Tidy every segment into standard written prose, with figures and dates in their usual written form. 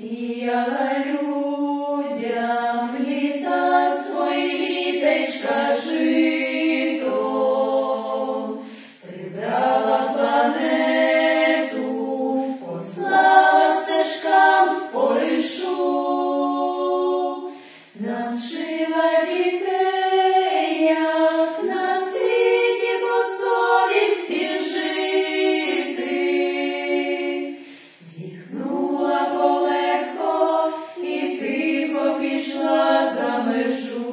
Посіяла людям літа свої літечка жито, прибрала планету, послала стежкам споришу, навчила дітей, як на світі по совісті жити, зітхнула полегко і тихо пішла за межу.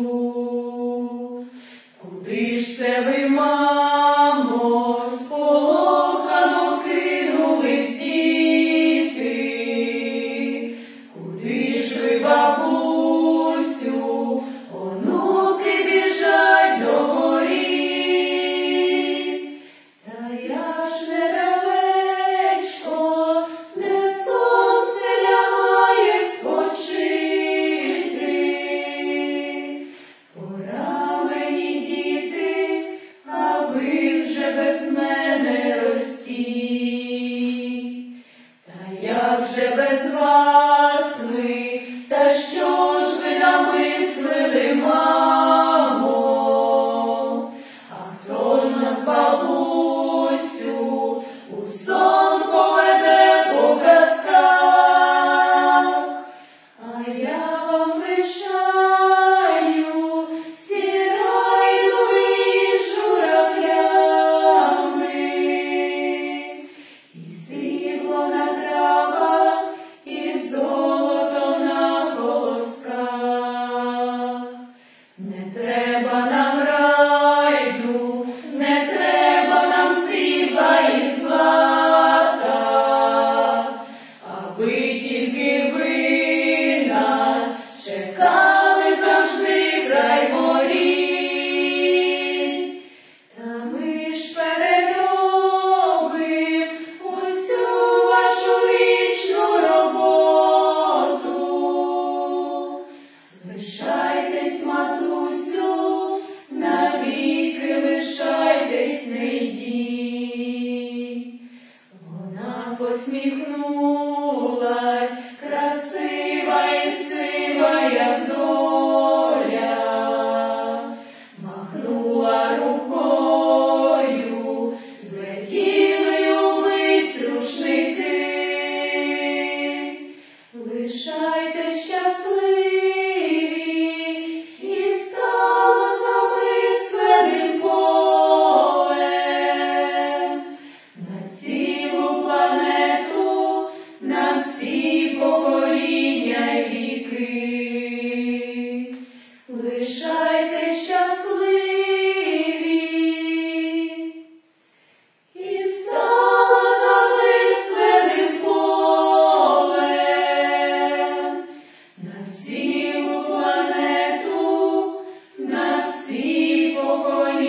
Куди ж це ви, мамо, сполохано кинулись діти? Куди ж ви, бабусю, онуки біжать до воріт? Та я ж недалечко, де сонце лягає спочити. Пора мені, діти, а ви вже без мене ростіть. Та як же без вас ми, та що ж ви намислили, мамо? А хто ж нас, бабусю, у сон поведе по казках? А я вам лишаю сірайну і журавлями, і срібло на травах, і золото на колосках. Не треба нам райду, не треба нам срібла і злата, аби тільки ви нас чекали завжди край воріт. Та ми ж переробим усю вашу вічну роботу. Лишайтесь, матусю, навіки лишайтесь, не йдіть. Вона посміхнулась, красива і сива, як доля, махнула рукою, злетіли увись рушники. Лишайтесь щасливі, і стало замисленим полем на цілу планету, на всі покоління й віки. Лишайтесь щасливі, і стало замисленим полем на цілу планету, на всі покоління.